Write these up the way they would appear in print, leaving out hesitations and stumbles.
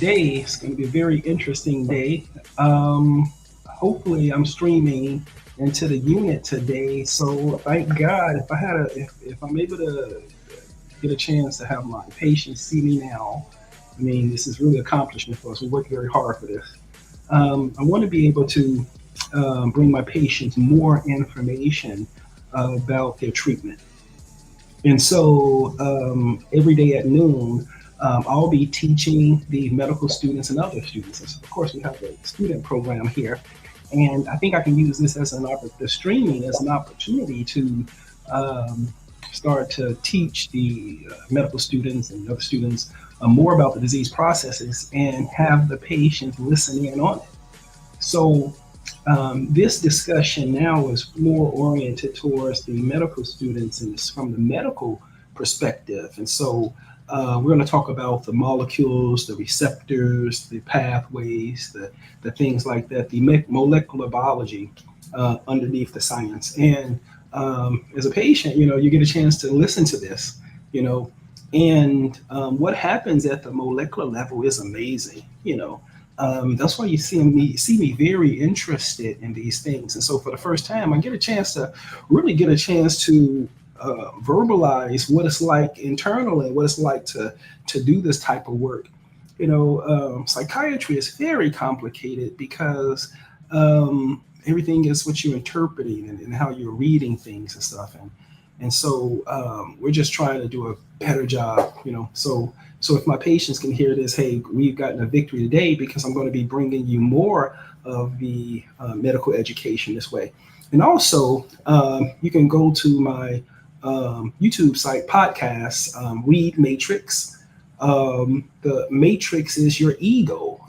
today is going to be a very interesting day. Hopefully, I'm streaming into the unit today. So thank God if I'm able to get a chance to have my patients see me now. I mean, this is really accomplishment for us. We work very hard for this. I want to be able to bring my patients more information about their treatment. And so every day at noon, I'll be teaching the medical students and other students. And so of course, we have a student program here. And I think I can use this as the streaming as an opportunity to um, start to teach the medical students and other students more about the disease processes and have the patients listen in on it. So this discussion now is more oriented towards the medical students and it's from the medical perspective. And so we're going to talk about the molecules, the receptors, the pathways, the things like that, the molecular biology underneath the science. And as a patient, you get a chance to listen to this, you know, and what happens at the molecular level is amazing, that's why you see me very interested in these things. And so for the first time, I get a chance to really get a chance to verbalize what it's like internally, what it's like to do this type of work. Psychiatry is very complicated because everything is what you're interpreting and how you're reading things and stuff. And so we're just trying to do a better job, So if my patients can hear this, hey, we've gotten a victory today because I'm going to be bringing you more of the medical education this way. And also, you can go to my YouTube site podcast, Read Matrix. The matrix is your ego.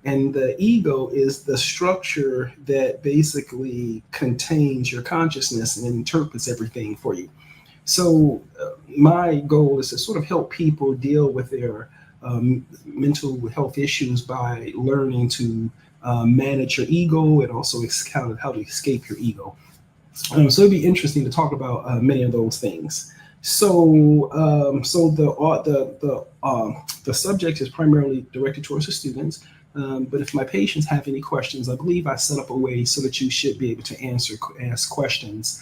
And the ego is the structure that basically contains your consciousness and interprets everything for you. So, my goal is to sort of help people deal with their mental health issues by learning to manage your ego and also how to escape your ego. So it'd be interesting to talk about many of those things. So the subject is primarily directed towards the students. But if my patients have any questions, I believe I set up a way so that you should be able to ask questions.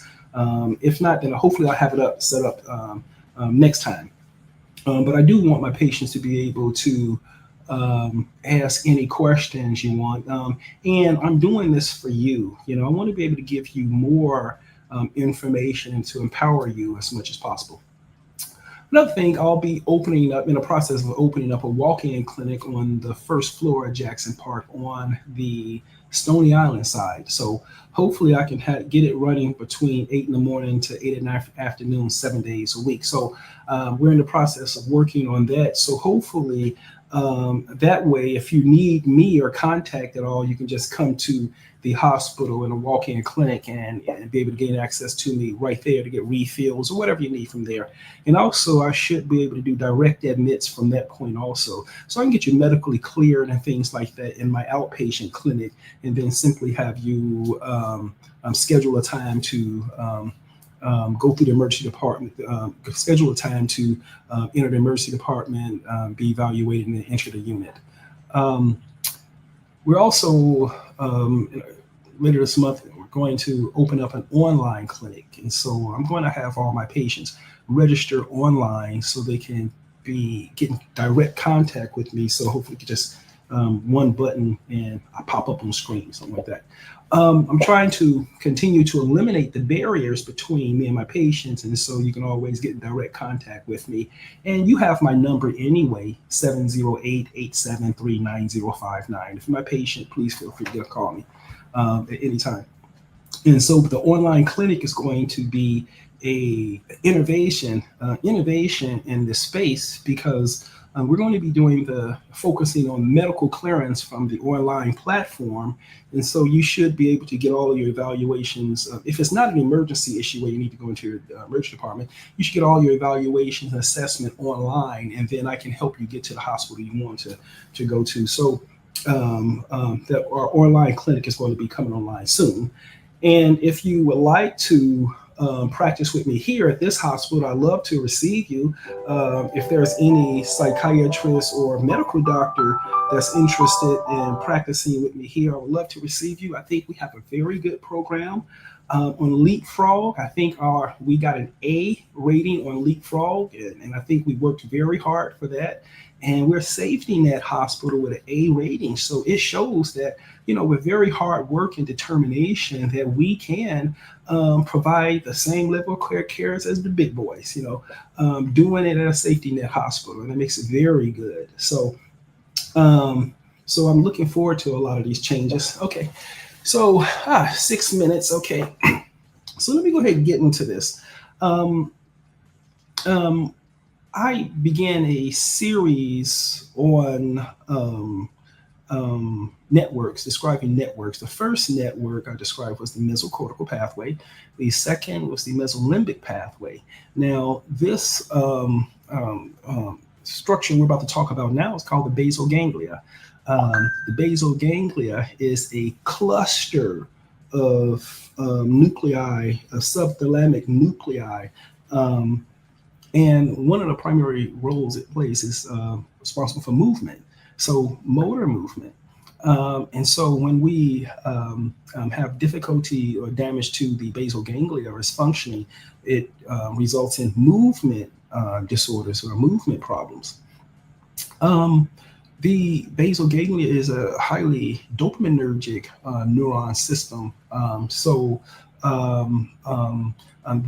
If not, then hopefully I'll have it set up next time. But I do want my patients to be able to ask any questions you want. And I'm doing this for you. I want to be able to give you more information and to empower you as much as possible. Another thing, I'll be opening up in the process of opening up a walk-in clinic on the first floor at Jackson Park on the Stony Island side. So hopefully I can get it running between 8 in the morning to 8 in the afternoon, 7 days a week. So we're in the process of working on that. So hopefully that way, if you need me or contact at all, you can just come to the hospital in a walk-in clinic and be able to gain access to me right there to get refills or whatever you need from there. And also, I should be able to do direct admits from that point also. So I can get you medically cleared and things like that in my outpatient clinic, and then simply have you schedule a time to go through the emergency department, schedule a time to enter the emergency department, be evaluated, and then enter the unit. We're also later this month, we're going to open up an online clinic. And so I'm going to have all my patients register online so they can be getting direct contact with me. So hopefully just one button and I pop up on the screen, something like that. I'm trying to continue to eliminate the barriers between me and my patients. And so you can always get in direct contact with me. And you have my number anyway, 708-873-9059. If you're my patient, please feel free to call me at any time. And so the online clinic is going to be a innovation in this space because we're going to be doing focusing on medical clearance from the online platform. And so you should be able to get all of your evaluations. If it's not an emergency issue where you need to go into your emergency department, you should get all your evaluations and assessment online, and then I can help you get to the hospital you want to go to. So that our online clinic is going to be coming online soon. And if you would like to practice with me here at this hospital, I'd love to receive you. If there's any psychiatrist or medical doctor that's interested in practicing with me here, I would love to receive you. I think we have a very good program on Leapfrog. I think we got an A rating on Leapfrog, and I think we worked very hard for that. And we're Safety Net Hospital with an A rating. So it shows that, with very hard work and determination that we can provide the same level of care as the big boys, doing it at a Safety Net Hospital. And it makes it very good. So I'm looking forward to a lot of these changes. Okay. So 6 minutes. Okay. So let me go ahead and get into this. I began a series on networks, describing networks. The first network I described was the mesocortical pathway. The second was the mesolimbic pathway. Now, this structure we're about to talk about now is called the basal ganglia. The basal ganglia is a cluster of nuclei, subthalamic nuclei. And one of the primary roles it plays is responsible for movement, so motor movement. And so when we have difficulty or damage to the basal ganglia or its functioning, it results in movement disorders or movement problems. The basal ganglia is a highly dopaminergic neuron system.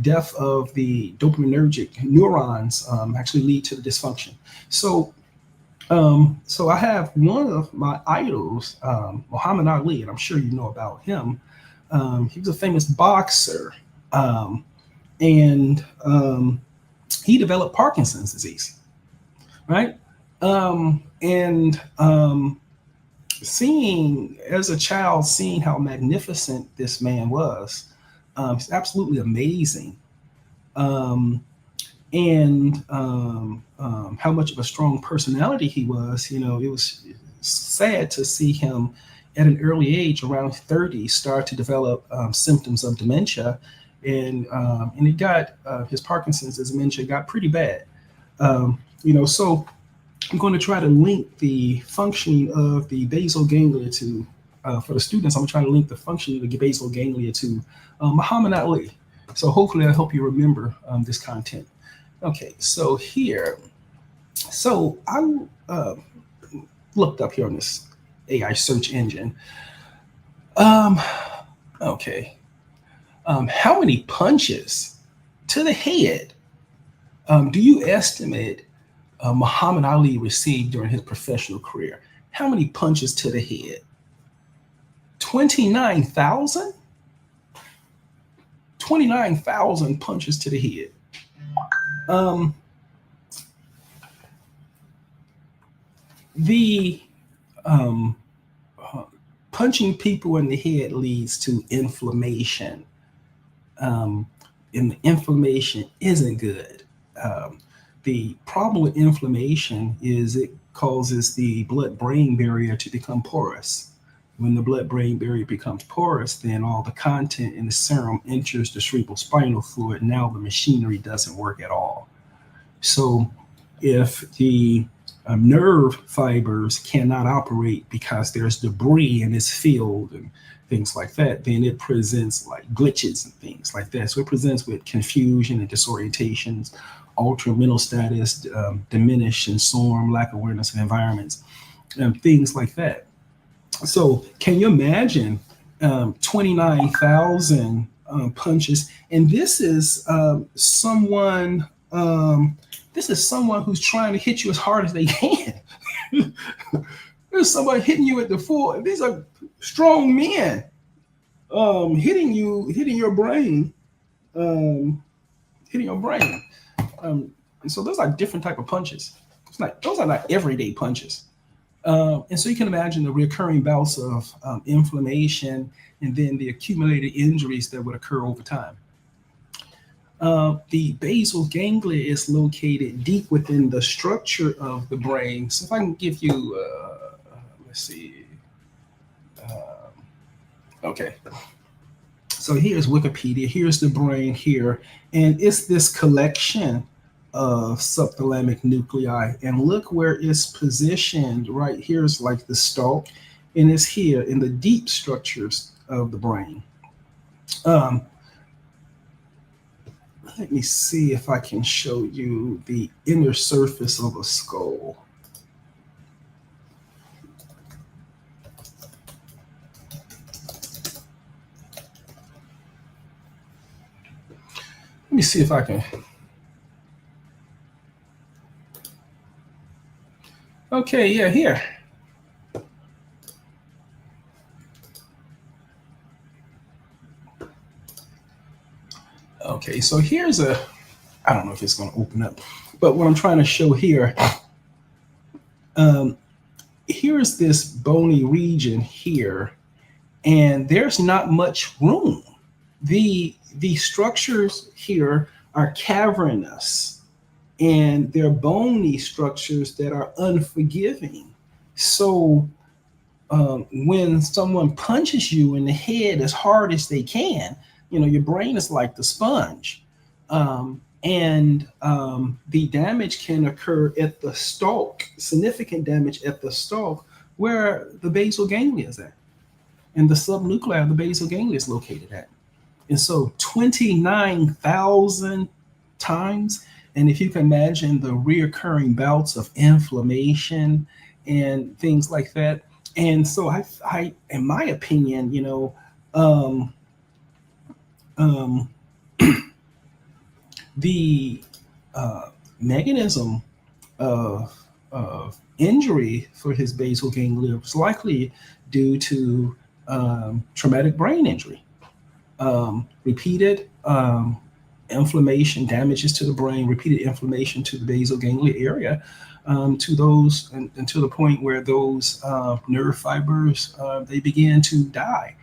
Death of the dopaminergic neurons actually lead to the dysfunction. So I have one of my idols, Muhammad Ali, and I'm sure you know about him. He was a famous boxer, and he developed Parkinson's disease, right? Seeing as a child, seeing how magnificent this man was, it's absolutely amazing. How much of a strong personality he was, it was sad to see him at an early age, around 30, start to develop symptoms of dementia. And it got, his Parkinson's dementia got pretty bad. So I'm going to try to link the functioning of the basal ganglia to, for the students, I'm going to try to link the functioning of the basal ganglia to Muhammad Ali. So hopefully I hope you remember this content. Okay, so here, so I looked up here on this AI search engine. Okay, how many punches to the head do you estimate Muhammad Ali received during his professional career? How many punches to the head? 29,000? 29,000 punches to the head. Punching people in the head leads to inflammation. And the inflammation isn't good. The problem with inflammation is it causes the blood-brain barrier to become porous. When the blood-brain barrier becomes porous, then all the content in the serum enters the cerebrospinal fluid. Now the machinery doesn't work at all. So if the nerve fibers cannot operate because there's debris in its field and things like that, then it presents like glitches and things like that. So it presents with confusion and disorientations, altered mental status, diminished sensorium, lack of awareness of environments, things like that. So can you imagine 29,000 punches? And this is someone who's trying to hit you as hard as they can. There's somebody hitting you at the full. These are strong men hitting your brain. And so those are different type of punches. Those are not everyday punches. And so you can imagine the recurring bouts of inflammation and then the accumulated injuries that would occur over time. The basal ganglia is located deep within the structure of the brain. So if I can give you, let's see. Okay. So here's Wikipedia, here's the brain here, and it's this collection of subthalamic nuclei. And look where it's positioned. Right here's like the stalk, and it's here in the deep structures of the brain. Let me see if I can show you the inner surface of a skull. Let me see if I can. Okay, yeah, here. Okay, so here's I don't know if it's going to open up, but what I'm trying to show here, here's this bony region here, and there's not much room. The structures here are cavernous, and they're bony structures that are unforgiving. So when someone punches you in the head as hard as they can, your brain is like the sponge. And the damage can occur at the stalk, significant damage at the stalk, where the basal ganglia is at, and the subnuclei of the basal ganglia is located at. And so 29,000 times. And if you can imagine the reoccurring bouts of inflammation and things like that. And so I in my opinion, the mechanism of injury for his basal ganglia was likely due to traumatic brain injury. Repeated inflammation, damages to the brain, repeated inflammation to the basal ganglia area, to those and to the point where those nerve fibers they began to die.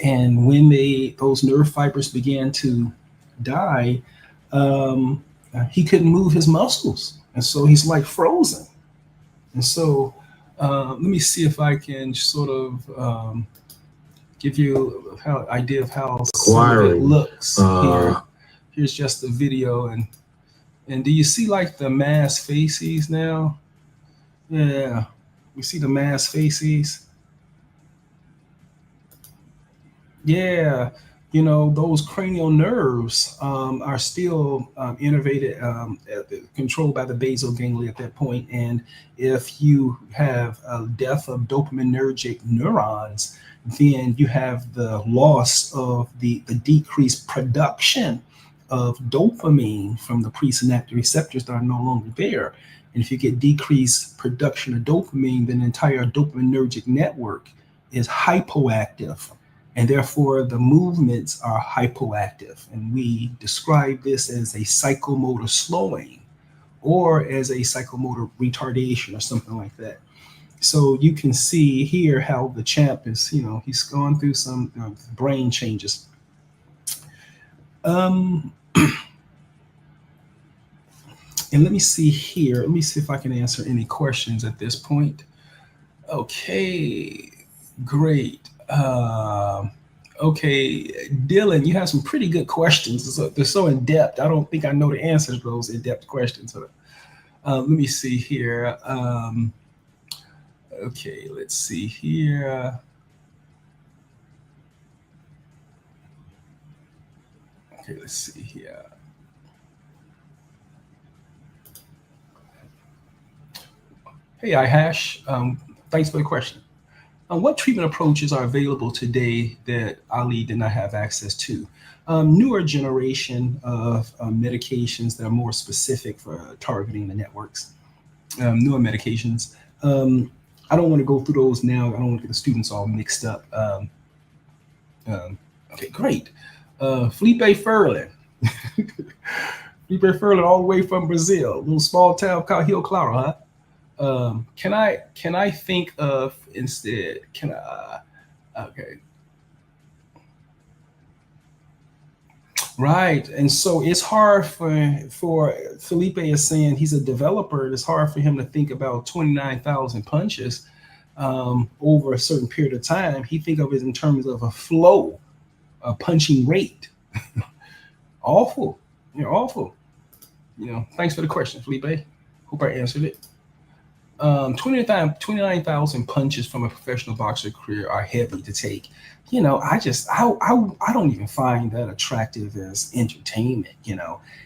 And when those nerve fibers began to die, he couldn't move his muscles, and so he's like frozen. And so let me see if I can sort of give you an idea of how some of it looks here. Here's just the video, and do you see like the mass facies now? Yeah, we see the mass facies. Yeah, those cranial nerves are still innervated, controlled by the basal ganglia at that point. And if you have a death of dopaminergic neurons, then you have the loss of the decreased production of dopamine from the presynaptic receptors that are no longer there. And if you get decreased production of dopamine, then the entire dopaminergic network is hypoactive, and therefore the movements are hypoactive. And we describe this as a psychomotor slowing or as a psychomotor retardation or something like that. So you can see here how the champ is, he's gone through some brain changes. And let me see here. Let me see if I can answer any questions at this point. Okay, great. Okay, Dylan, you have some pretty good questions. They're so in depth. I don't think I know the answers to those in-depth questions. Let me see here. Okay, let's see here. Okay, let's see here. Hey, iHash, thanks for the question. What treatment approaches are available today that Ali did not have access to? Newer generation of medications that are more specific for targeting the networks. Newer medications. I don't want to go through those now. I don't want to get the students all mixed up. Okay, great. Felipe Ferlin. Felipe Ferlin all the way from Brazil, a little small town called Rio Claro, huh? Can I think of instead? Okay. Right. And so it's hard for Felipe is saying he's a developer. It's hard for him to think about 29,000 punches over a certain period of time. He think of it in terms of a flow punching rate. Awful. You're awful. Thanks for the question, Felipe. Hope I answered it. 29,000 punches from a professional boxer career are heavy to take. I don't even find that attractive as entertainment,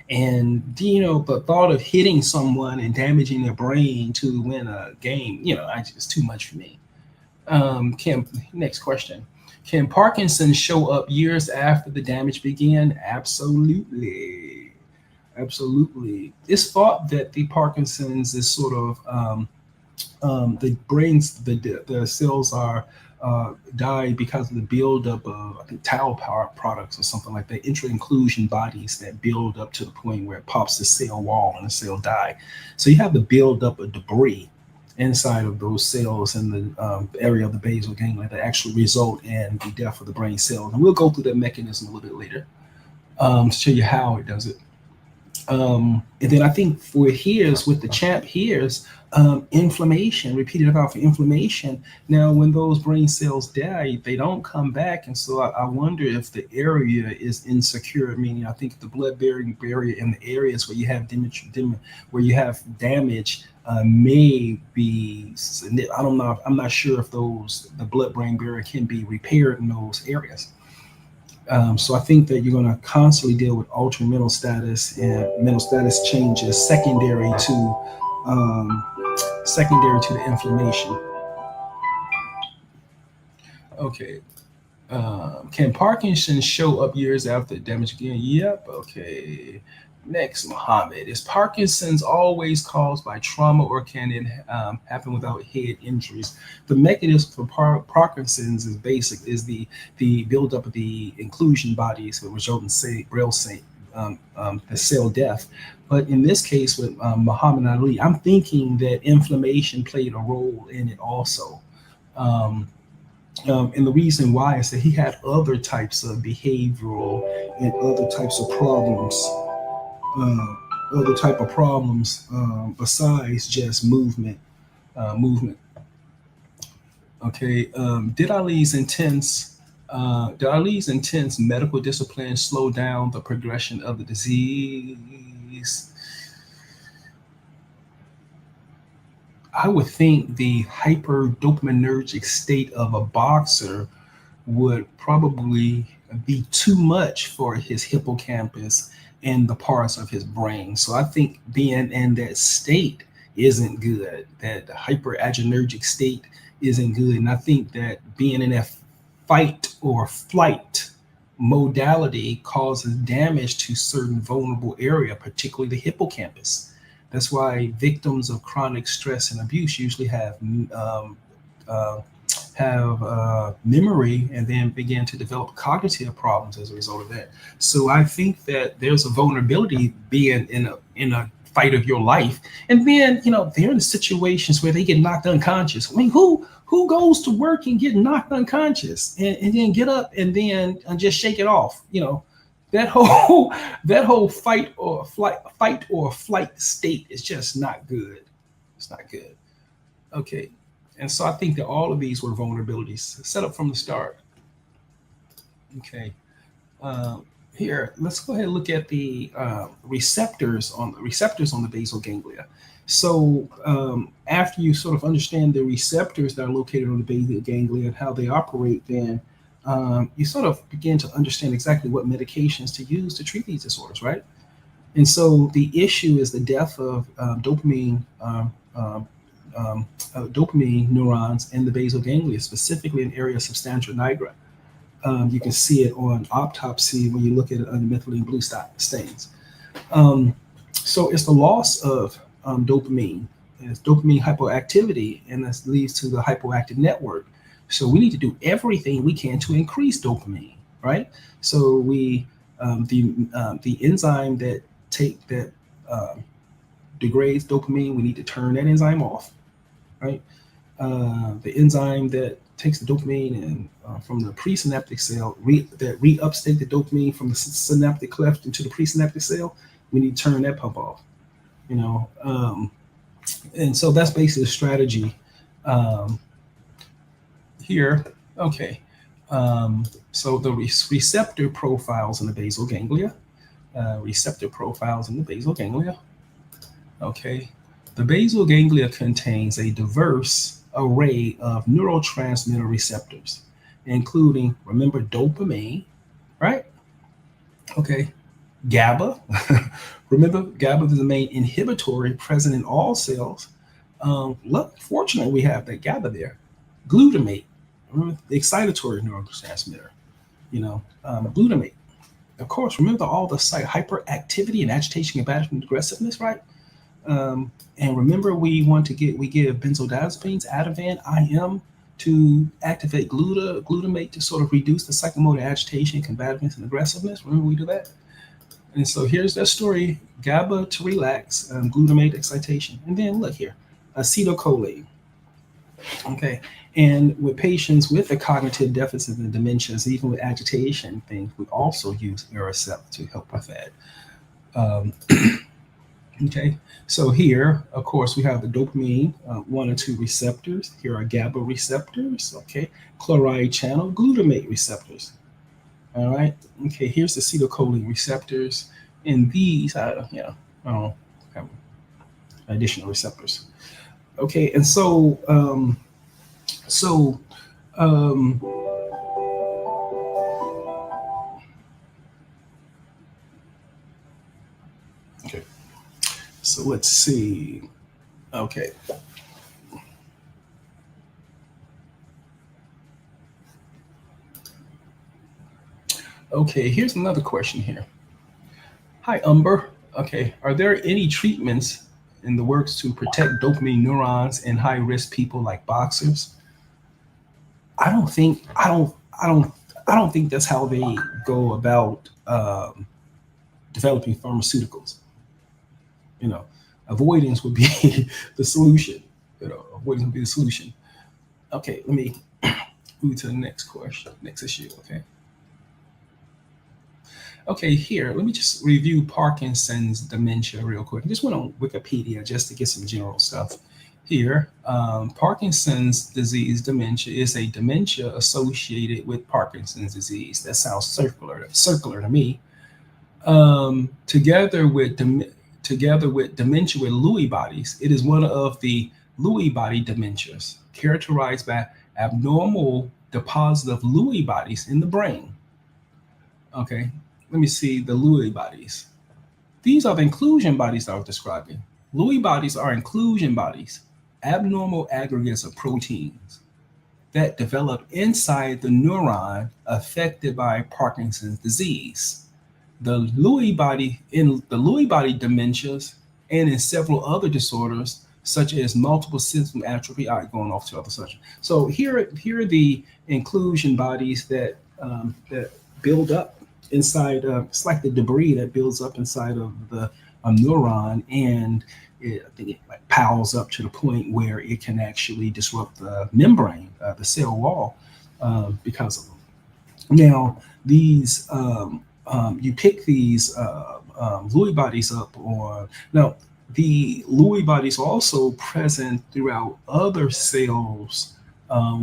And, the thought of hitting someone and damaging their brain to win a game, it's too much for me. Next question. Can Parkinson's show up years after the damage began? Absolutely. Absolutely. It's thought that the Parkinson's is sort of the brains, the cells are die because of the buildup of, I think, tau power products or something like that, intra-inclusion bodies that build up to the point where it pops the cell wall and the cell die. So you have the buildup of debris inside of those cells in the area of the basal ganglia that actually result in the death of the brain cells. And we'll go through that mechanism a little bit later to show you how it does it. And then I think for HERES, with the CHAMP HERES, inflammation, repeated about for inflammation. Now, when those brain cells die, they don't come back. And so I wonder if the area is insecure, meaning I think the blood-bearing barrier in the areas where you have damage may be, I don't know, I'm not sure if the blood-brain barrier can be repaired in those areas. So I think that you're going to constantly deal with altered mental status and mental status changes secondary to the inflammation. Okay. Can Parkinson's show up years after damage again? Yep. Okay. Next, Mohammed. Is Parkinson's always caused by trauma, or can it happen without head injuries? The mechanism for Parkinson's is basic, is the buildup of the inclusion bodies that result in the cell death. But in this case with Muhammad Ali, I'm thinking that inflammation played a role in it also. And the reason why is that he had other types of behavioral and other types of problems, besides just movement. Okay. Did Ali's intense medical discipline slow down the progression of the disease? I would think the hyperdopaminergic state of a boxer would probably be too much for his hippocampus and the parts of his brain. So I think being in that state isn't good, that the hyperadrenergic state isn't good. And I think that being in that fight or flight modality causes damage to certain vulnerable area, particularly the hippocampus. That's why victims of chronic stress and abuse usually have memory and then begin to develop cognitive problems as a result of that. So I think that there's a vulnerability being in a fight of your life, and then they're in situations where they get knocked unconscious. I mean, who goes to work and get knocked unconscious and then get up and then just shake it off? That whole fight or flight state is just not good. It's not good. Okay. And so I think that all of these were vulnerabilities set up from the start. Okay. Here, let's go ahead and look at the receptors on the basal ganglia. So after you sort of understand the receptors that are located on the basal ganglia and how they operate, then you sort of begin to understand exactly what medications to use to treat these disorders, right? And so the issue is the death of dopamine neurons in the basal ganglia, specifically in the area of substantia nigra. You can see it on autopsy when you look at it under methylene blue stains. So it's the loss of dopamine. It's dopamine hypoactivity, and that leads to the hypoactive network. So we need to do everything we can to increase dopamine, right? So we the enzyme that degrades dopamine, we need to turn that enzyme off, right? The enzyme that takes the dopamine and from the presynaptic cell that re-upstate the dopamine from the synaptic cleft into the presynaptic cell, we need to turn that pump off, and so that's basically the strategy here. Okay. So the receptor profiles in the basal ganglia, Okay, the basal ganglia contains a diverse array of neurotransmitter receptors, including, remember, dopamine, right? Okay, GABA. Remember, GABA is the main inhibitory present in all cells. Look, fortunately, we have that GABA there. Glutamate, remember, the excitatory neurotransmitter. Glutamate. Of course, remember all the site hyperactivity and agitation, combative, and aggressiveness, right? And remember, we give benzodiazepines, Ativan, IM, to activate glutamate to sort of reduce the psychomotor agitation, combativeness, and aggressiveness. Remember we do that? And so here's that story: GABA to relax, glutamate excitation. And then look here, acetylcholine. Okay, and with patients with a cognitive deficit and dementias, even with agitation things, we also use Aricept to help with that. Um, okay, so here, of course, we have the dopamine 1 and 2 receptors. Here are GABA receptors. Okay, chloride channel glutamate receptors. All right. Okay, here's the acetylcholine receptors, and these, have additional receptors. Okay, and so um, okay, so let's see. Okay. Okay, here's another question here. Hi, Umber. Okay, are there any treatments in the works to protect dopamine neurons in high risk people like boxers? I don't think I don't think that's how they go about developing pharmaceuticals. You know, avoidance would be the solution. Avoidance would be the solution. Okay, let me move to the next question, next issue. Okay, here, let me just review Parkinson's dementia real quick. I just went on Wikipedia just to get some general stuff. Here, Parkinson's disease dementia is a dementia associated with Parkinson's disease. That sounds circular to me. Together with dementia with Lewy bodies, it is one of the Lewy body dementias characterized by abnormal deposit of Lewy bodies in the brain. Okay, let me see the Lewy bodies. These are the inclusion bodies I was describing. Lewy bodies are inclusion bodies, abnormal aggregates of proteins that develop inside the neuron affected by Parkinson's disease. The Lewy body in the Lewy body dementias and in several other disorders, such as multiple system atrophy. All right, going off to other section. So here are the inclusion bodies that build up inside. It's like the debris that builds up inside of the neuron, and I think it like piles up to the point where it can actually disrupt the membrane, the cell wall, because of them. Now, these you pick these Lewy bodies up, or now the Lewy bodies are also present throughout other cells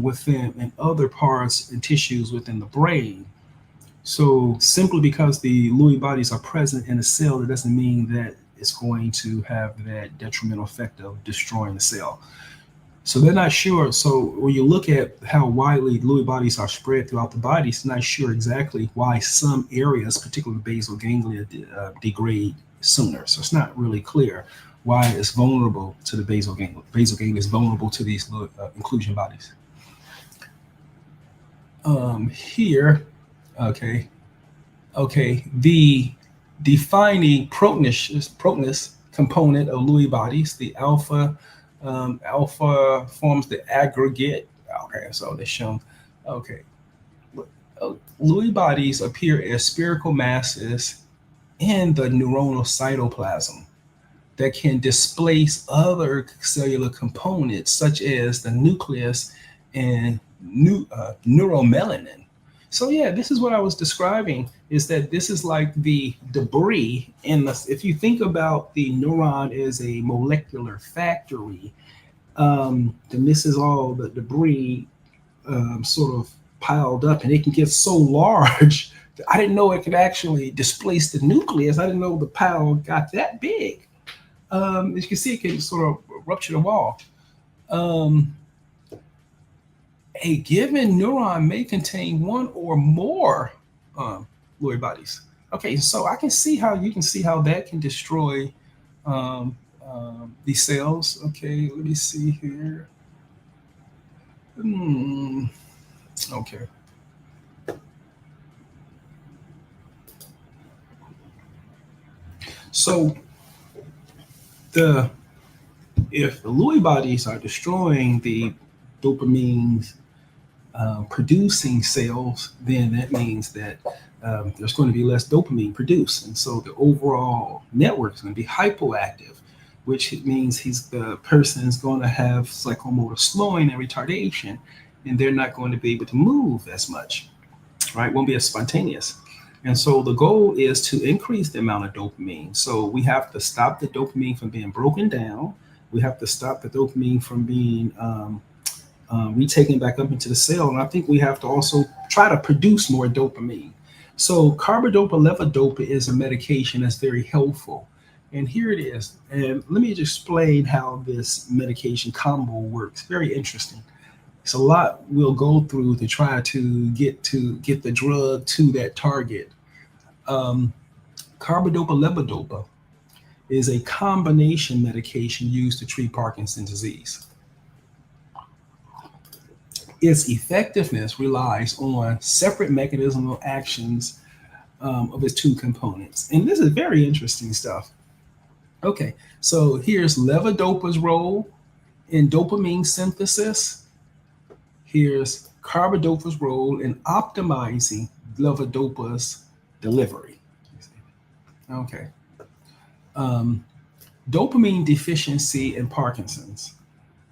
within and other parts and tissues within the brain. So simply because the Lewy bodies are present in a cell, that doesn't mean that it's going to have that detrimental effect of destroying the cell. So they're not sure. So when you look at how widely Lewy bodies are spread throughout the body, it's not sure exactly why some areas, particularly basal ganglia, degrade sooner. So it's not really clear why it's vulnerable to the basal ganglia. Basal ganglia is vulnerable to these inclusion bodies. Here, okay, the defining proteins component of Lewy bodies, the alpha. Alpha forms the aggregate. Okay, so they're shown. Okay, Lewy bodies appear as spherical masses in the neuronal cytoplasm that can displace other cellular components, such as the nucleus and neuromelanin. So yeah, this is what I was describing, is that this is like the debris if you think about the neuron as a molecular factory, then this is all the debris sort of piled up, and it can get so large. I didn't know it could actually displace the nucleus. I didn't know the pile got that big. As you can see, it can sort of rupture the wall. Um, a given neuron may contain one or more Lewy bodies. Okay, so I can see how you can see how that can destroy these cells. Okay, let me see here. Okay. So the if the Lewy bodies are destroying the dopamine producing cells, then that means that there's going to be less dopamine produced. And so the overall network is going to be hypoactive, which means the person is going to have psychomotor slowing and retardation, and they're not going to be able to move as much, right? Won't be as spontaneous. And so the goal is to increase the amount of dopamine. So we have to stop the dopamine from being broken down. We have to stop the dopamine from being retaken back up into the cell. And I think we have to also try to produce more dopamine. So carbidopa levodopa is a medication that's very helpful. And here it is. And let me just explain how this medication combo works. Very interesting. It's a lot we'll go through to try to get the drug to that target. Carbidopa levodopa is a combination medication used to treat Parkinson's disease. Its effectiveness relies on separate mechanismal actions of its two components. And this is very interesting stuff. Okay, so here's levodopa's role in dopamine synthesis. Here's carbidopa's role in optimizing levodopa's delivery. Okay. Dopamine deficiency in Parkinson's.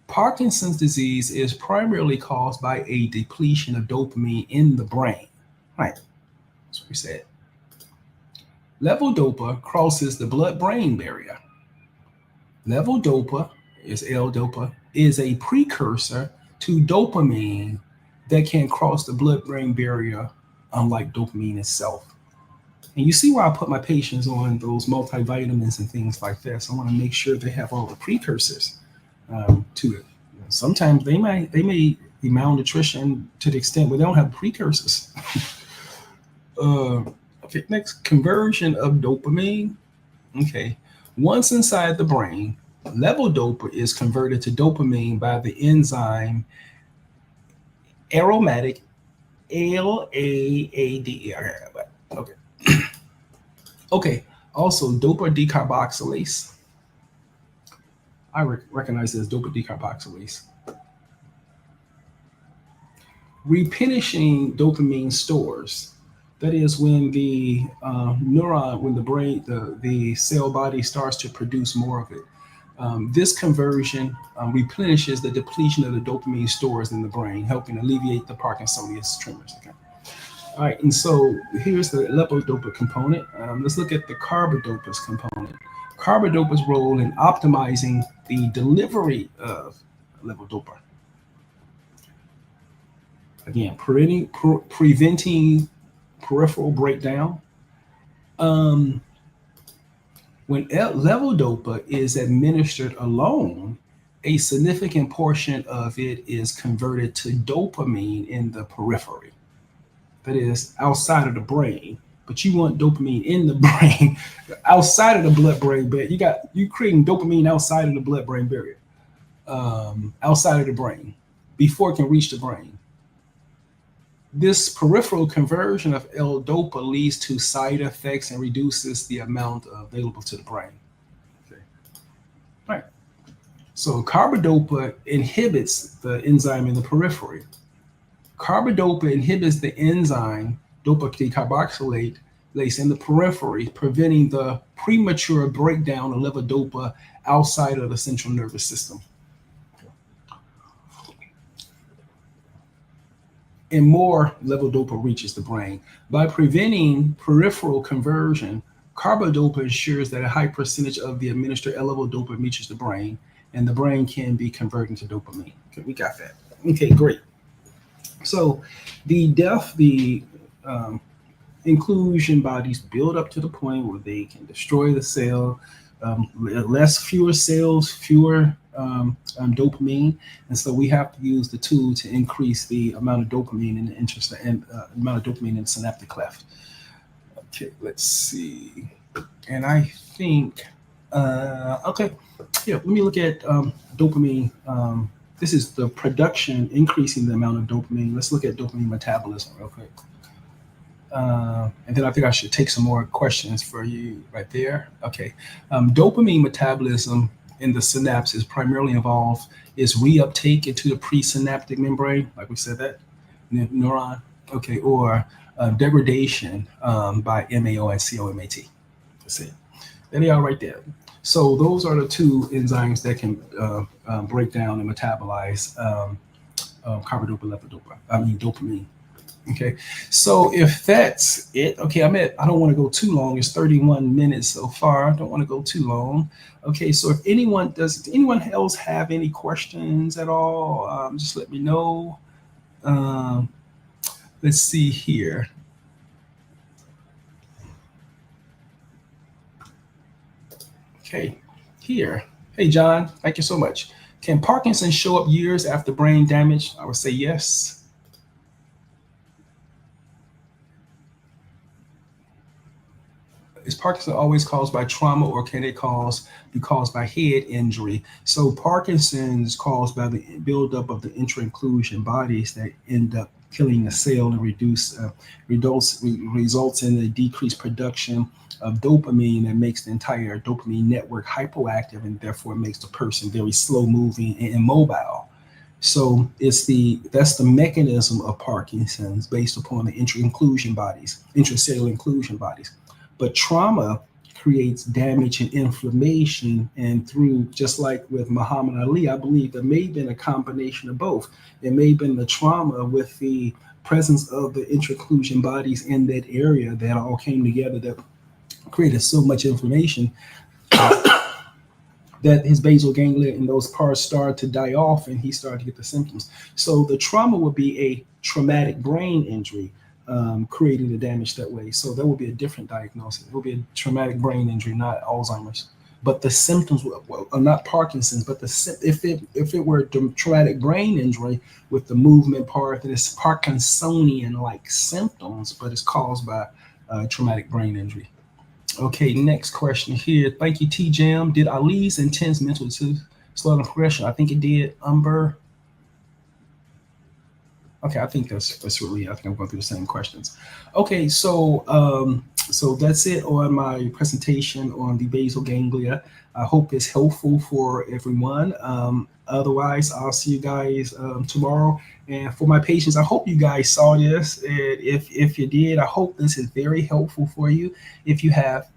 Parkinson's disease is primarily caused by a depletion of dopamine in the brain. Right. That's what we said. Levodopa crosses the blood-brain barrier. Levodopa L-dopa is a precursor to dopamine that can cross the blood-brain barrier, unlike dopamine itself. And you see where I put my patients on those multivitamins and things like this. I want to make sure they have all the precursors to it. Sometimes they may be malnutrition to the extent where they don't have precursors. Okay, next, conversion of dopamine. Okay, once inside the brain, levodopa is converted to dopamine by the enzyme aromatic LAAD. Okay. Okay, also dopa decarboxylase. I recognize it as dopa decarboxylase. Replenishing dopamine stores. That is when the neuron, when the brain, the cell body starts to produce more of it. This conversion replenishes the depletion of the dopamine stores in the brain, helping alleviate the Parkinsonian tremors. Okay. All right, and so here's the levodopa component. Let's look at the carbidopa's component. Carbidopa's role in optimizing the delivery of levodopa. Again, preventing peripheral breakdown. When levodopa is administered alone, a significant portion of it is converted to dopamine in the periphery. That is outside of the brain, but you want dopamine in the brain, outside of the blood-brain barrier. You creating dopamine outside of the blood-brain barrier, outside of the brain, before it can reach the brain. This peripheral conversion of L-dopa leads to side effects and reduces the amount available to the brain. Okay. All right. So carbidopa inhibits the enzyme in the periphery. Carbidopa inhibits the enzyme dopa decarboxylase in the periphery, preventing the premature breakdown of levodopa outside of the central nervous system. And more levodopa reaches the brain. By preventing peripheral conversion, carbidopa ensures that a high percentage of the administered levodopa reaches the brain, and the brain can be converted into dopamine. Okay, we got that. Okay, great. So the um, inclusion bodies build up to the point where they can destroy the cell. Fewer cells, fewer dopamine, and so we have to use the tool to increase the amount of dopamine in the interest and amount of dopamine in the synaptic cleft. Okay, let's see. And I think, okay, yeah, let me look at dopamine. This is the production increasing the amount of dopamine. Let's look at dopamine metabolism real quick. And then I think I should take some more questions for you right there. Okay. Dopamine metabolism in the synapse is primarily involved is reuptake into the presynaptic membrane, like we said that, neuron, okay, or degradation by MAO and COMAT. That's it. There they are right there. So those are the two enzymes that can break down and metabolize carbidopa, levodopa, dopamine. Okay, so if that's it, okay, I don't want to go too long. It's 31 minutes so far. I don't want to go too long. Okay, so if does anyone else have any questions at all? Just let me know. Um, let's see here. Okay, here. Hey, John, thank you so much. Can Parkinson's show up years after brain damage? I would say yes. Is Parkinson always caused by trauma, or can it be caused by head injury? So Parkinson's is caused by the buildup of the intra-inclusion bodies that end up killing the cell and results in a decreased production of dopamine that makes the entire dopamine network hypoactive, and therefore makes the person very slow moving and immobile. So that's the mechanism of Parkinson's based upon the intracellular inclusion bodies. But trauma creates damage and inflammation, and through, just like with Muhammad Ali, I believe there may have been a combination of both. It may have been the trauma with the presence of the intra-inclusion bodies in that area that all came together that created so much inflammation that his basal ganglia and those parts started to die off, and he started to get the symptoms. So the trauma would be a traumatic brain injury, creating the damage that way. So that would be a different diagnosis. It would be a traumatic brain injury, not Alzheimer's. But the symptoms are not Parkinson's. But if it were a traumatic brain injury with the movement part, then it's Parkinsonian-like symptoms, but it's caused by traumatic brain injury. Okay, next question here. Thank you, T-Jam. Did Ali's intense mental slow down progression? I think it did. Umber. Okay, I think that's really. I think I'm going through the same questions. Okay, so that's it on my presentation on the basal ganglia. I hope it's helpful for everyone. Otherwise, I'll see you guys tomorrow. And for my patients, I hope you guys saw this. And if you did, I hope this is very helpful for you. If you have,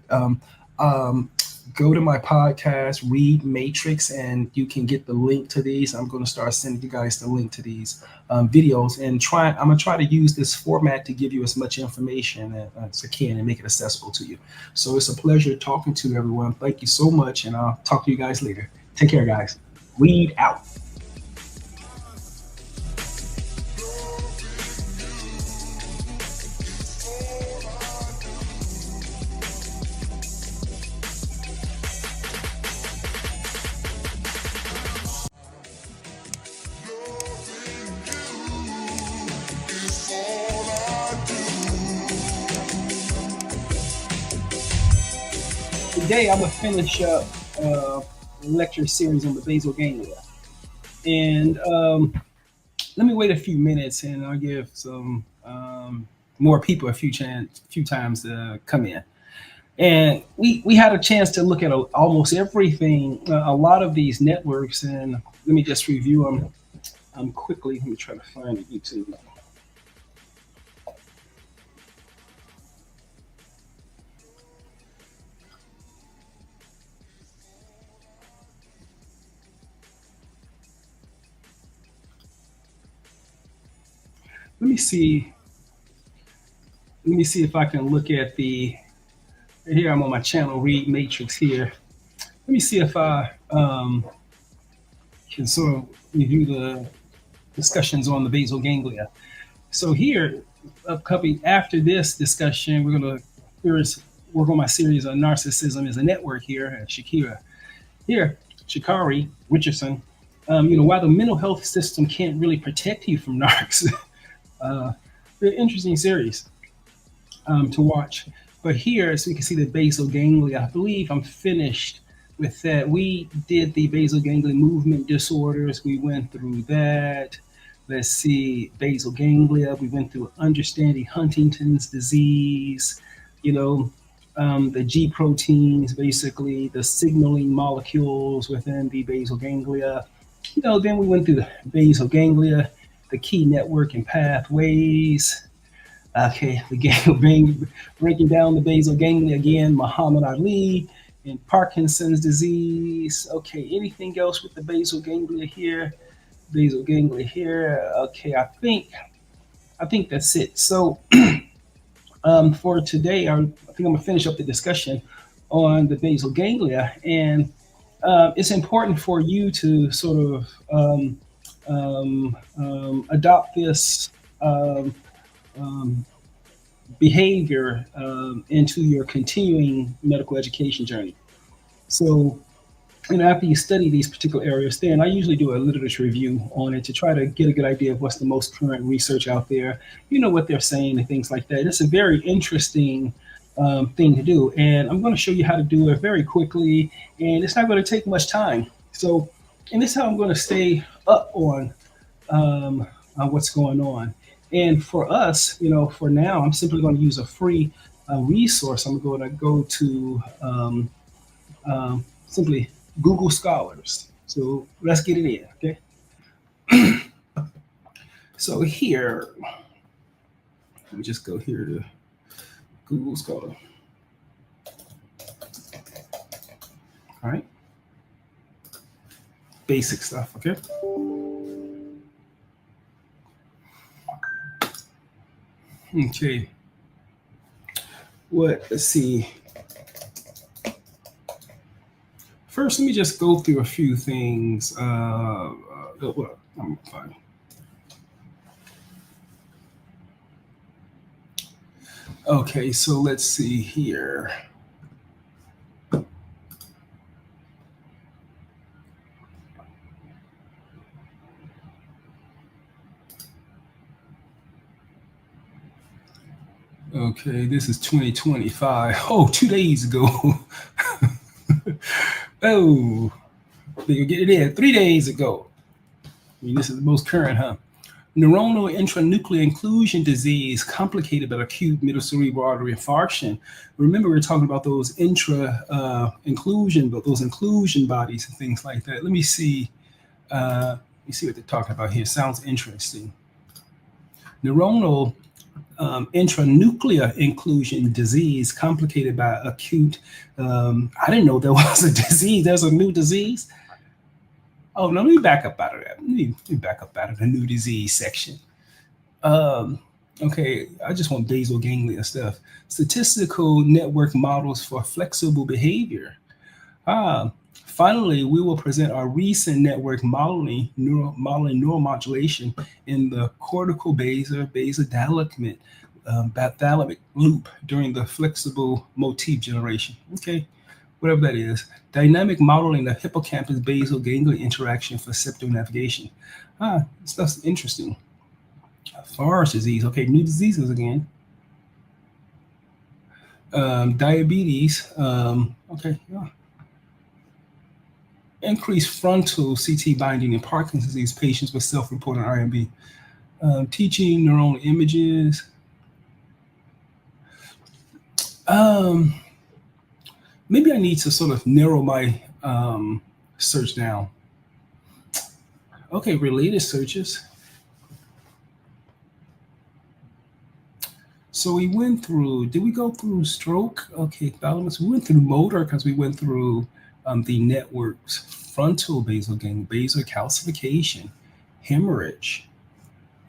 go to my podcast, Read Matrix, and you can get the link to these. I'm going to start sending you guys the link to these videos, and I'm going to try to use this format to give you as much information as I can and make it accessible to you. So it's a pleasure talking to everyone. Thank you so much, and I'll talk to you guys later. Take care, guys. Read out. Today I'm gonna finish up a lecture series on the basal ganglia, and let me wait a few minutes, and I'll give some more people a few times to come in. And we had a chance to look at almost everything, a lot of these networks, and let me just review them quickly. Let me try to find it YouTube. Let me see. Let me see if I can look at here I'm on my channel, Read Matrix here. Let me see if I can sort of review the discussions on the basal ganglia. So here, a couple after this discussion, we're gonna first work on my series on narcissism as a network here at Shakira. Here, Shikari Richardson. While the mental health system can't really protect you from narcs, uh, very interesting series to watch. But here, so you can see the basal ganglia. I believe I'm finished with that. We did the basal ganglia movement disorders. We went through that. Let's see, basal ganglia. We went through understanding Huntington's disease. You know, the G proteins, basically the signaling molecules within the basal ganglia. Then we went through the basal ganglia, the key network and pathways. Okay, breaking down the basal ganglia again, Muhammad Ali and Parkinson's disease. Okay, anything else with the basal ganglia here? Basal ganglia here. Okay, I think that's it. So for today, I think I'm gonna finish up the discussion on the basal ganglia, and it's important for you to sort of adopt this um, um, behavior into your continuing medical education journey. So, after you study these particular areas, then I usually do a literature review on it to try to get a good idea of what's the most current research out there, what they're saying and things like that. It's a very interesting thing to do. And I'm going to show you how to do it very quickly, and it's not going to take much time. So, and this is how I'm going to stay up on what's going on. And for us, for now, I'm simply going to use a free resource. I'm going to go to simply Google Scholars. So let's get it in, okay? So here, let me just go here to Google Scholar. All right. Basic stuff, okay? Okay. Let's see. First, let me just go through a few things. Well, I'm fine. Okay, so let's see here. Okay, this is 2025. Oh, 2 days ago. Oh, they get it in 3 days ago. I mean, this is the most current, huh? Neuronal intranuclear inclusion disease complicated by acute middle cerebral artery infarction. Remember, we were talking about those inclusion, but those inclusion bodies and things like that. Let me see. Let me see what they're talking about here. Sounds interesting. Neuronal intranuclear inclusion disease complicated by acute. I didn't know there was a disease. There's a new disease. Oh, no, let me back up out of that. Let me back up out of the new disease section. Okay, I just want basal ganglia stuff. Statistical network models for flexible behavior. Finally, we will present our recent network modeling neuromodulation in the cortical basodhalamic thalamic loop during the flexible motif generation. Okay, whatever that is. Dynamic modeling the hippocampus basal ganglia interaction for septal navigation. This stuff's interesting. Forest disease. Okay, new diseases again. Diabetes. Okay, yeah. Increased frontal CT binding in Parkinson's disease patients with self-reported RMB. Teaching neuronal images. Maybe I need to sort of narrow my search down. Okay, related searches. So we went through, did we go through stroke? Okay, thalamus. We went through motor because we went through the networks, frontal basal ganglia, basal calcification, hemorrhage.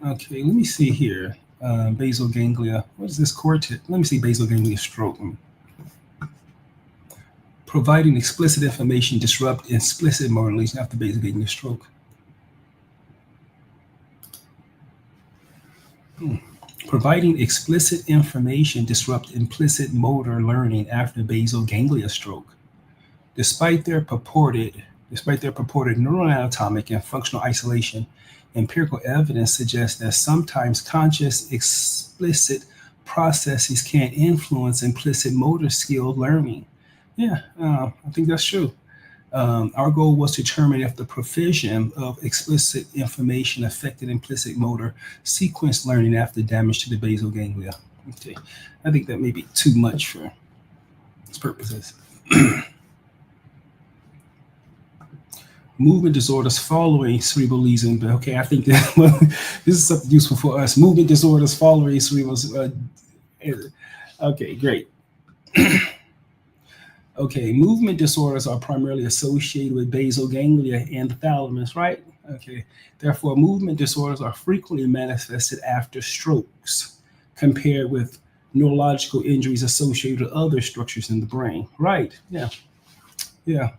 Okay, let me see here. Basal ganglia. What is this cortex? Let me see basal ganglia stroke. Providing explicit information disrupt implicit motor lesion after basal ganglia stroke. Providing explicit information disrupt implicit motor learning after basal ganglia stroke. Despite their purported neuroanatomic and functional isolation, empirical evidence suggests that sometimes conscious, explicit processes can influence implicit motor skill learning. Yeah, I think that's true. Our goal was to determine if the provision of explicit information affected implicit motor sequence learning after damage to the basal ganglia. Okay, I think that may be too much for its purposes. Movement disorders following cerebral lesion. But okay, I think that this is something useful for us. Movement disorders following cerebral. Okay, great. Okay, movement disorders are primarily associated with basal ganglia and the thalamus, right? Okay, therefore, movement disorders are frequently manifested after strokes compared with neurological injuries associated with other structures in the brain, right? Yeah.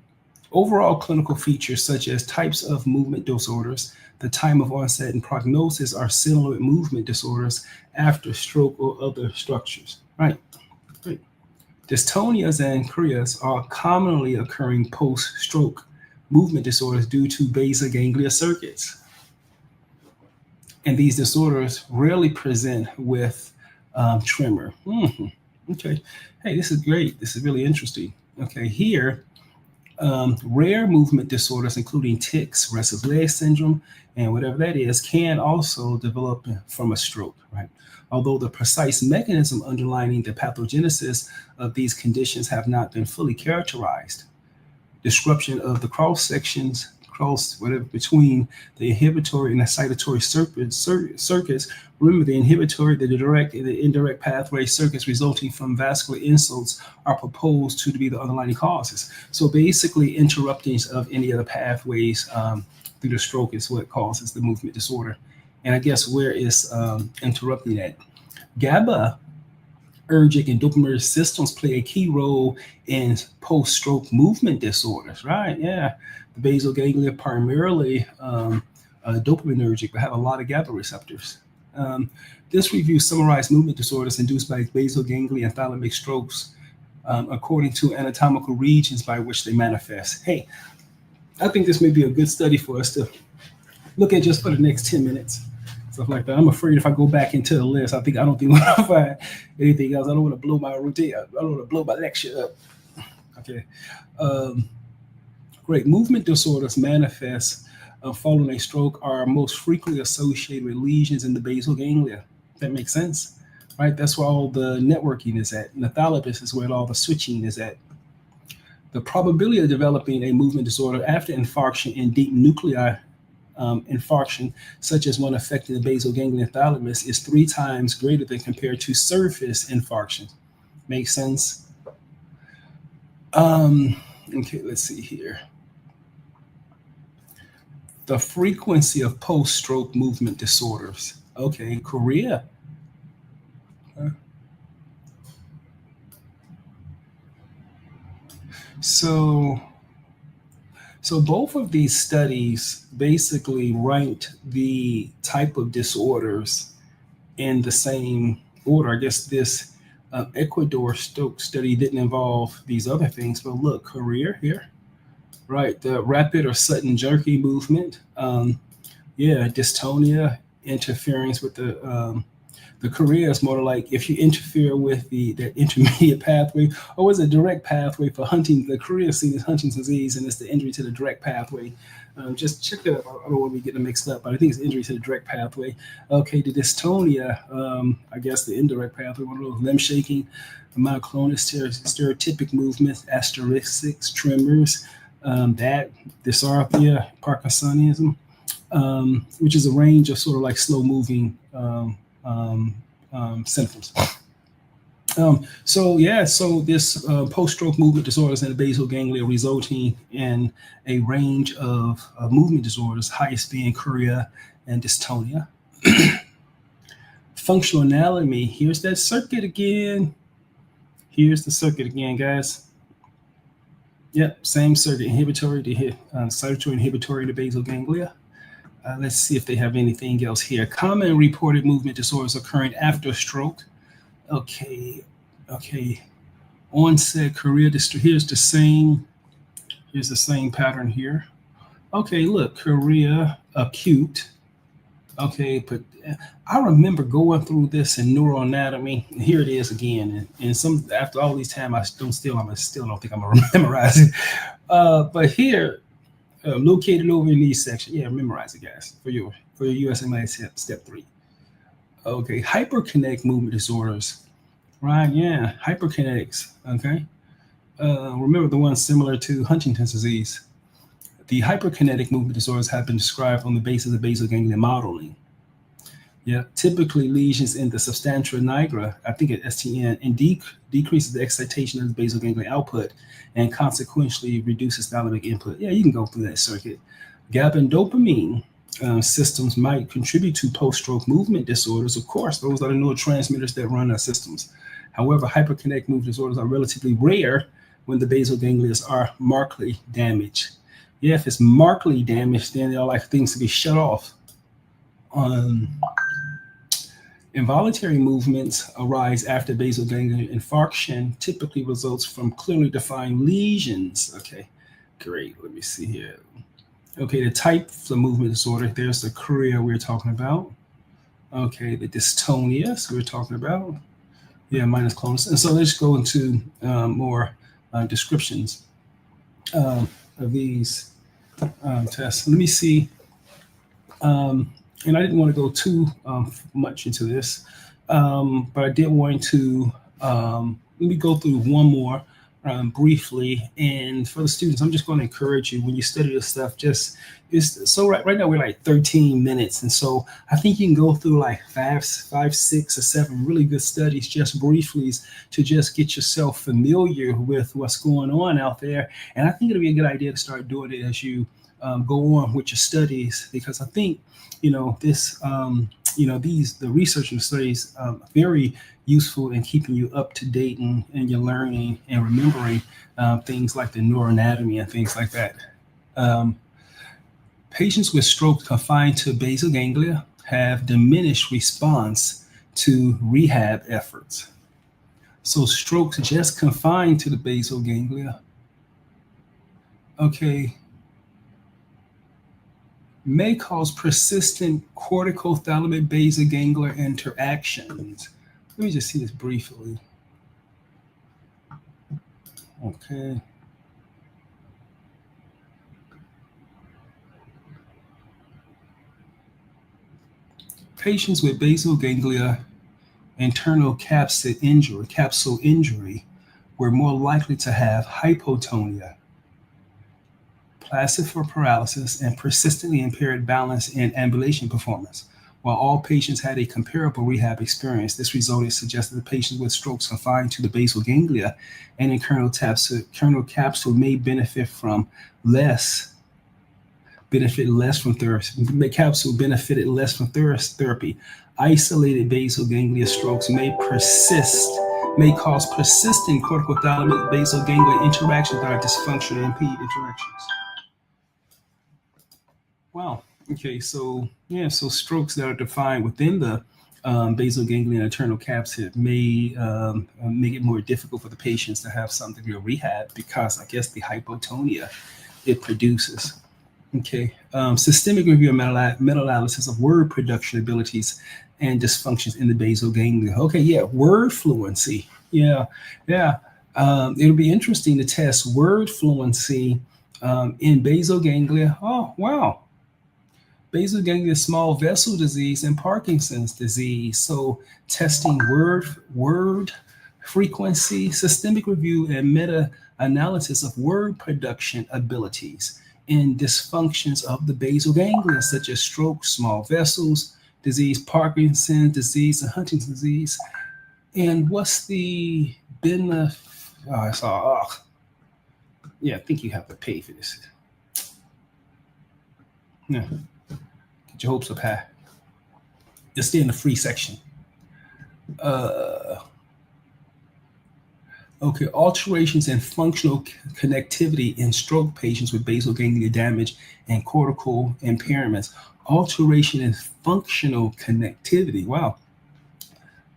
Overall clinical features such as types of movement disorders, the time of onset, and prognosis are similar with movement disorders after stroke or other structures, right? Great. Dystonias and choreas are commonly occurring post-stroke movement disorders due to basal ganglia circuits. And these disorders rarely present with tremor. Okay. Hey, this is great. This is really interesting. Okay, here, rare movement disorders, including tics, restless leg syndrome, and whatever that is, can also develop from a stroke, right? Although the precise mechanism underlying the pathogenesis of these conditions have not been fully characterized. Disruption of the cross-sections between the inhibitory and excitatory circuits. Remember, the inhibitory, the direct, and the indirect pathway circuits resulting from vascular insults are proposed to be the underlying causes. So basically, interrupting of any of the pathways through the stroke is what causes the movement disorder. And I guess where is interrupting that? GABAergic and dopaminergic systems play a key role in post-stroke movement disorders, right? Yeah, the basal ganglia primarily dopaminergic, but have a lot of GABA receptors. This review summarized movement disorders induced by basal ganglia and thalamic strokes according to anatomical regions by which they manifest. Hey, I think this may be a good study for us to look at just for the next 10 minutes. Stuff like that. I'm afraid if I go back into the list, I don't think I'll find anything else. I don't want to blow my routine. I don't want to blow my lecture up. Okay. Great. Movement disorders manifest following a stroke are most frequently associated with lesions in the basal ganglia. That makes sense, right? That's where all the networking is at. And the thalamus is where all the switching is at. The probability of developing a movement disorder after infarction in deep nuclei infarction, such as one affecting the basal ganglia thalamus, is 3 times greater than compared to surface infarction. Makes sense? Okay, let's see here. The frequency of post-stroke movement disorders. Okay, chorea. So both of these studies basically ranked the type of disorders in the same order. I guess this Ecuador stroke study didn't involve these other things, but look, chorea here, right? The rapid or sudden jerky movement. Dystonia, interference with the chorea is more like if you interfere with the intermediate pathway, or was a direct pathway for the chorea seen as Huntington's disease, and it's the injury to the direct pathway. Just check that out. I don't want to be getting mixed up, but I think it's injury to the direct pathway. Okay, the dystonia, I guess the indirect pathway, one of those limb shaking, myoclonus, stereotypic movements, asterisks, tremors, that dysarthria, Parkinsonism, which is a range of sort of like slow moving symptoms. So this post-stroke movement disorders in the basal ganglia resulting in a range of movement disorders, highest being chorea and dystonia. Functional anatomy, here's that circuit again. Here's the circuit again, guys. Yep, same circuit, inhibitory, excitatory, inhibitory, the basal ganglia. Let's see if they have anything else here. Common reported movement disorders occurring after stroke. Okay, okay. Onset career. Here's the same. Here's the same pattern here. Okay, look, career acute. Okay, but I remember going through this in neuroanatomy. And here it is again. And some after all these time, I still don't think I'm gonna memorize it. But here, located over in these sections. Yeah, memorize it, guys, for your USMLE step 3. Okay, hyperkinetic movement disorders. Right, yeah, hyperkinetics. Okay, remember the one similar to Huntington's disease. The hyperkinetic movement disorders have been described on the basis of basal ganglia modeling. Yeah, typically lesions in the substantia nigra, I think at STN, and decreases the excitation of the basal ganglia output and consequently reduces thalamic input. Yeah, you can go through that circuit. GABA and dopamine systems might contribute to post-stroke movement disorders. Of course, those are the neurotransmitters that run our systems. However, hyperkinetic movement disorders are relatively rare when the basal ganglia are markedly damaged. Yeah, if it's markedly damaged, then they're like things to be shut off. Involuntary movements arise after basal ganglia infarction, typically results from clearly defined lesions. Okay, great. Let me see here. Okay, the types of movement disorder. There's the chorea we were talking about. Okay, the dystonias we were talking about. Yeah, minus clonus. And so let's go into more descriptions of these tests. Let me see. And I didn't want to go too much into this, but I did want to let me go through one more briefly. And for the students, I'm just going to encourage you when you study this stuff. Right now we're like 13 minutes, and so I think you can go through like five, 6, or 7 really good studies just briefly to just get yourself familiar with what's going on out there. And I think it'll be a good idea to start doing it as you go on with your studies, because I think this the research and studies very useful in keeping you up to date and your learning and remembering things like the neuroanatomy and things like that. Patients with stroke confined to basal ganglia have diminished response to rehab efforts. So strokes just confined to the basal ganglia, okay, may cause persistent corticothalamic basal ganglia interactions. Let me just see this briefly. Okay. Patients with basal ganglia internal capsule injury were more likely to have hypotonia, placid paralysis, and persistently impaired balance and ambulation performance. While all patients had a comparable rehab experience, this result suggested that patients with strokes confined to the basal ganglia and internal capsule may benefit less from therapy. Isolated basal ganglia strokes may cause persistent corticothalamic basal ganglia interactions that are dysfunctional and impede interactions. Wow. Okay. So strokes that are defined within the basal ganglia internal capsule may make it more difficult for the patients to have some degree of rehab because I guess the hypotonia it produces. Okay. Systemic review and meta-analysis of word production abilities and dysfunctions in the basal ganglia. Okay. Yeah. Word fluency. Yeah. It'll be interesting to test word fluency in basal ganglia. Oh, wow. Basal ganglia small vessel disease and Parkinson's disease. So testing word frequency, systemic review, and meta-analysis of word production abilities in dysfunctions of the basal ganglia, such as stroke, small vessels disease, Parkinson's disease, and Huntington's disease. And what's the benefit? Yeah, I think you have to pay for this. Yeah. Get your hopes up high. Just stay in the free section. Okay, alterations in functional connectivity in stroke patients with basal ganglia damage and cortical impairments. alteration in functional connectivity. Wow.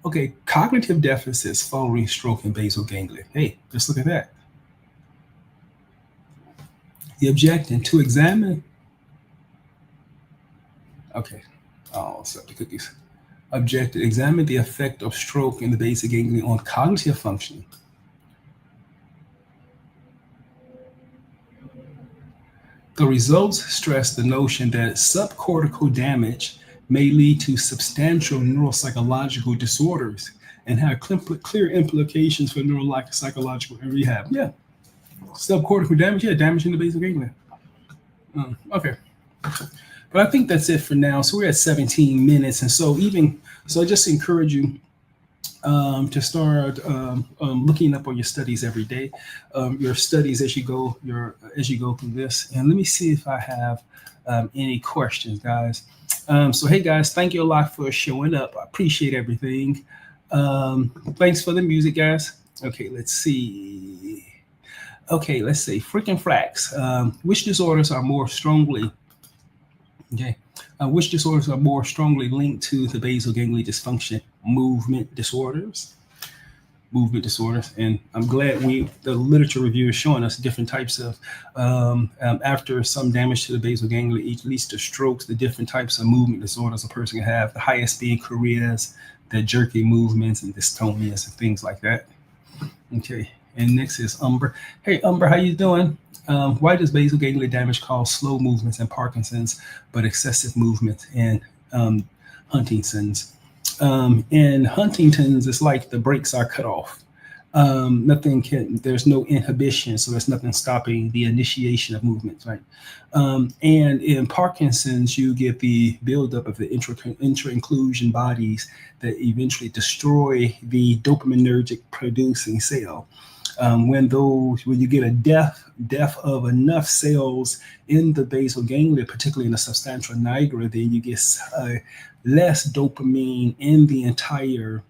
Okay, cognitive deficits following stroke and basal ganglia. Hey, just look at that. The objecting to examine. Okay, I'll accept the cookies. Objected, examine the effect of stroke in the basal ganglia on cognitive functioning. The results stress the notion that subcortical damage may lead to substantial neuropsychological disorders and have clear implications for neuropsychological rehab. Yeah, subcortical damage, yeah, damage in the basal ganglia. Okay. But I think that's it for now. So we're at 17 minutes. And so I just encourage you to start looking up on your studies every day, your studies as you go through this. And let me see if I have any questions, guys. So hey guys, thank you a lot for showing up. I appreciate everything. Thanks for the music, guys. Okay, let's see. Okay, let's see. Freaking Flax. Which disorders are more strongly linked to the basal ganglia dysfunction? Movement disorders. And I'm glad the literature review is showing us different types of, after some damage to the basal ganglia, it leads to strokes, the different types of movement disorders a person can have, the highest being choreas, the jerky movements and dystonias and things like that. Okay, and next is Umber. Hey, Umber, how you doing? Why does basal ganglia damage cause slow movements in Parkinson's, but excessive movement in Huntington's? In Huntington's, it's like the brakes are cut off. There's no inhibition, so there's nothing stopping the initiation of movements, right? And in Parkinson's, you get the buildup of the intra-inclusion bodies that eventually destroy the dopaminergic producing cell. When you get a death of enough cells in the basal ganglia, particularly in the substantia nigra, then you get less dopamine in the entire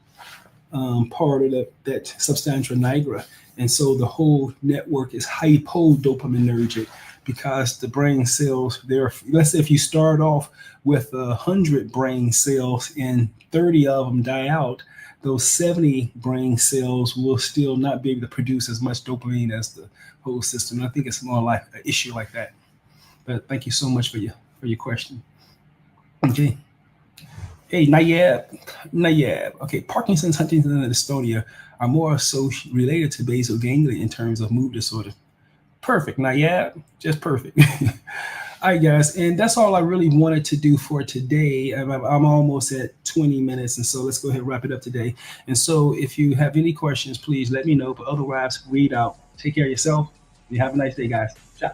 part of that substantia nigra. And so the whole network is hypodopaminergic because the brain cells let's say if you start off with 100 brain cells and 30 of them die out, those 70 brain cells will still not be able to produce as much dopamine as the whole system. And I think it's more like an issue like that. But thank you so much for your question. Okay. Hey, Nayab. Okay, Parkinson's, Huntington's, and dystonia are more related to basal ganglia in terms of mood disorder. Perfect, Nayab, just perfect. All right, guys, and that's all I really wanted to do for today. I'm almost at 20 minutes, and so let's go ahead and wrap it up today. And so if you have any questions, please let me know. But otherwise, read out. Take care of yourself. You have a nice day, guys. Ciao.